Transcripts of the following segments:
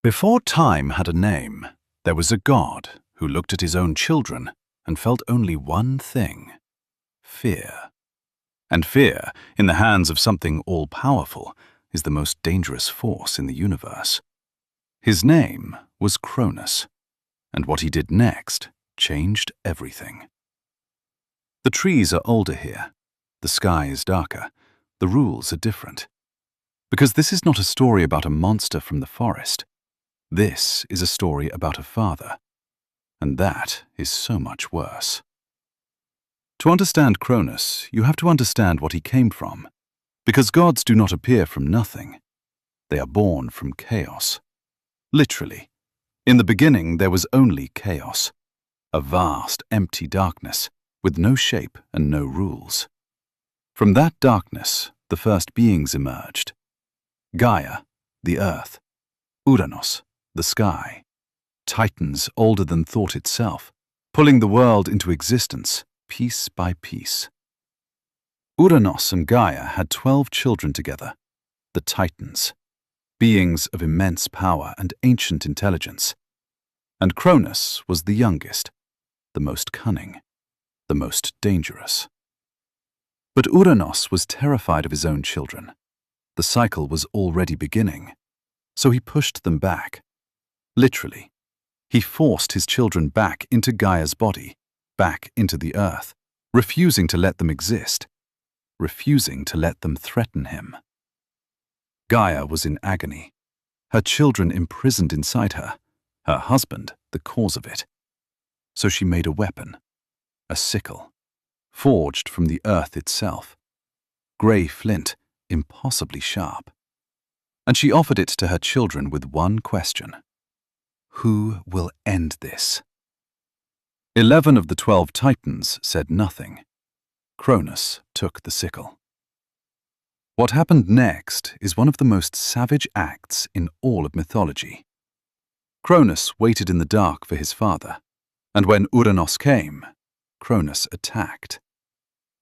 Before time had a name, there was a god who looked at his own children and felt only one thing: fear. And fear, in the hands of something all-powerful, is the most dangerous force in the universe. His name was Cronus, and what he did next changed everything. The trees are older here, the sky is darker, the rules are different. Because this is not a story about a monster from the forest. This is a story about a father, and that is so much worse. To understand Cronus, you have to understand what he came from, because gods do not appear from nothing. They are born from chaos. Literally, in the beginning there was only chaos, a vast, empty darkness with no shape and no rules. From that darkness, the first beings emerged: Gaia, the earth; Ouranos, the sky; titans older than thought itself, pulling the world into existence piece by piece. Ouranos and Gaia had 12 children together, the Titans, beings of immense power and ancient intelligence. And Cronus was the youngest, the most cunning, the most dangerous. But Ouranos was terrified of his own children. The cycle was already beginning, so he pushed them back. Literally, he forced his children back into Gaia's body, back into the earth, refusing to let them exist, refusing to let them threaten him. Gaia was in agony, her children imprisoned inside her, her husband the cause of it. So she made a weapon, a sickle, forged from the earth itself, grey flint, impossibly sharp. And she offered it to her children with one question: who will end this? 11 of the 12 Titans said nothing. Cronus took the sickle. What happened next is one of the most savage acts in all of mythology. Cronus waited in the dark for his father, and when Ouranos came, Cronus attacked.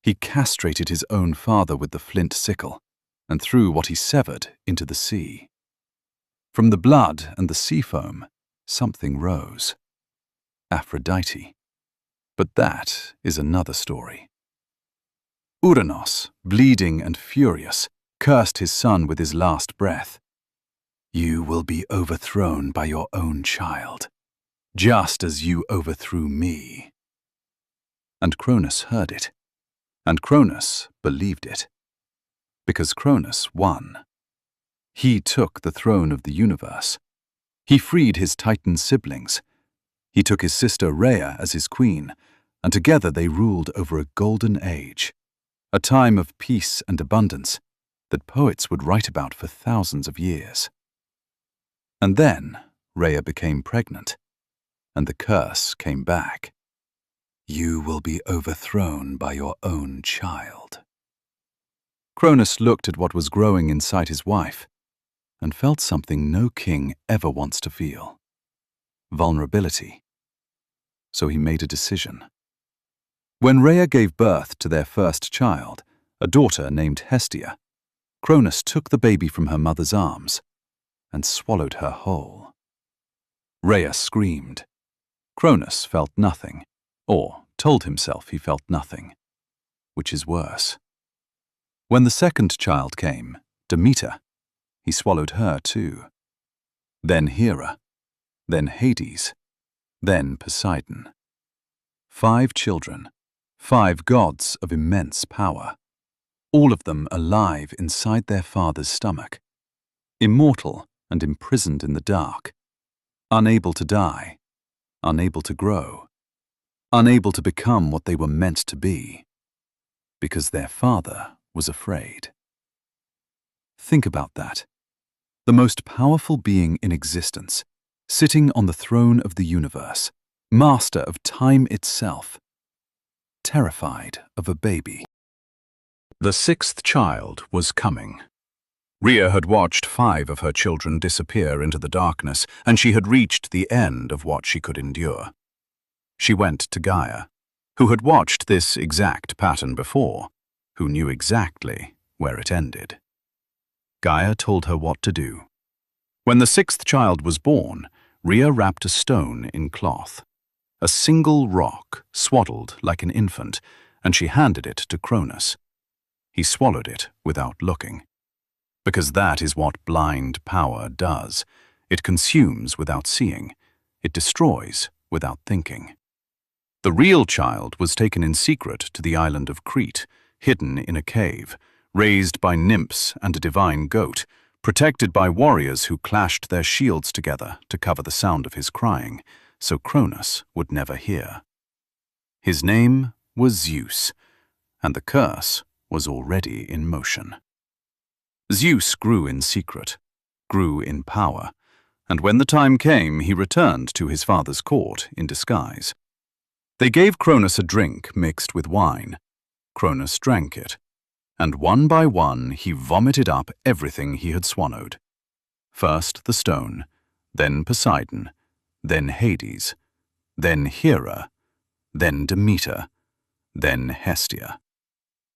He castrated his own father with the flint sickle and threw what he severed into the sea. From the blood and the sea foam, something rose: Aphrodite. But that is another story. Ouranos, bleeding and furious, cursed his son with his last breath. You will be overthrown by your own child, just as you overthrew me. And Cronus heard it, and Cronus believed it, because Cronus won. He took the throne of the universe. He freed his Titan siblings. He took his sister Rhea as his queen, and together they ruled over a golden age, a time of peace and abundance that poets would write about for thousands of years. And then Rhea became pregnant, and the curse came back. You will be overthrown by your own child. Cronus looked at what was growing inside his wife and felt something no king ever wants to feel: vulnerability. So he made a decision. When Rhea gave birth to their first child, a daughter named Hestia, Cronus took the baby from her mother's arms and swallowed her whole. Rhea screamed. Cronus felt nothing, or told himself he felt nothing, which is worse. When the second child came, Demeter, he swallowed her too. Then Hera, then Hades, then Poseidon. 5 children, 5 gods of immense power, all of them alive inside their father's stomach, immortal and imprisoned in the dark, unable to die, unable to grow, unable to become what they were meant to be, because their father was afraid. Think about that. The most powerful being in existence, sitting on the throne of the universe, master of time itself, terrified of a baby. The 6th child was coming. Rhea had watched 5 of her children disappear into the darkness, and she had reached the end of what she could endure. She went to Gaia, who had watched this exact pattern before, who knew exactly where it ended. Gaia told her what to do. When the sixth child was born, Rhea wrapped a stone in cloth, a single rock swaddled like an infant, and she handed it to Cronus. He swallowed it without looking. Because that is what blind power does. It consumes without seeing. It destroys without thinking. The real child was taken in secret to the island of Crete, hidden in a cave, raised by nymphs and a divine goat, protected by warriors who clashed their shields together to cover the sound of his crying, so Cronus would never hear. His name was Zeus, and the curse was already in motion. Zeus grew in secret, grew in power, and when the time came, he returned to his father's court in disguise. They gave Cronus a drink mixed with wine. Cronus drank it, and one by one he vomited up everything he had swallowed. First the stone, then Poseidon, then Hades, then Hera, then Demeter, then Hestia.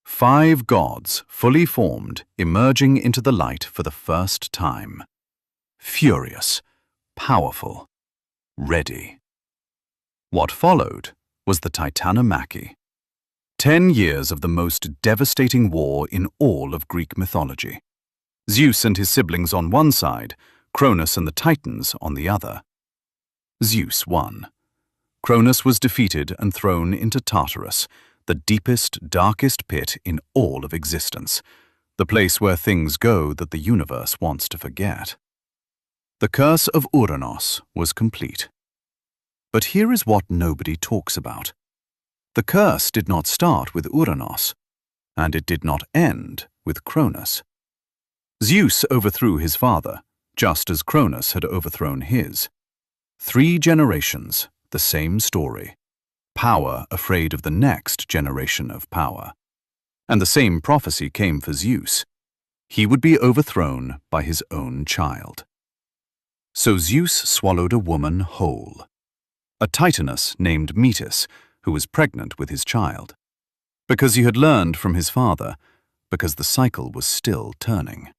5 gods, fully formed, emerging into the light for the first time. Furious, powerful, ready. What followed was the Titanomachy. 10 years of the most devastating war in all of Greek mythology. Zeus and his siblings on one side, Cronus and the Titans on the other. Zeus won. Cronus was defeated and thrown into Tartarus, the deepest, darkest pit in all of existence, the place where things go that the universe wants to forget. The curse of Ouranos was complete. But here is what nobody talks about. The curse did not start with Ouranos, and it did not end with Cronus. Zeus overthrew his father, just as Cronus had overthrown his. 3 generations, the same story. Power afraid of the next generation of power. And the same prophecy came for Zeus. He would be overthrown by his own child. So Zeus swallowed a woman whole, a Titaness named Metis, who was pregnant with his child. Because he had learned from his father, because the cycle was still turning.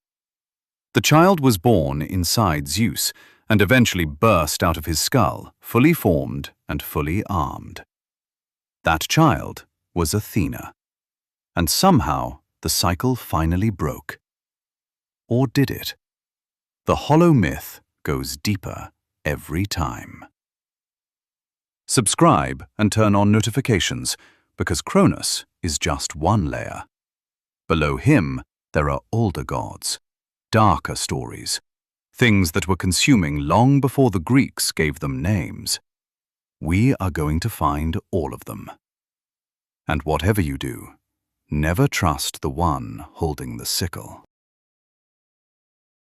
The child was born inside Zeus and eventually burst out of his skull, fully formed and fully armed. That child was Athena. And somehow the cycle finally broke. Or did it? The hollow myth goes deeper every time. Subscribe and turn on notifications, because Cronus is just one layer. Below him, there are older gods, darker stories, things that were consuming long before the Greeks gave them names. We are going to find all of them. And whatever you do, never trust the one holding the sickle.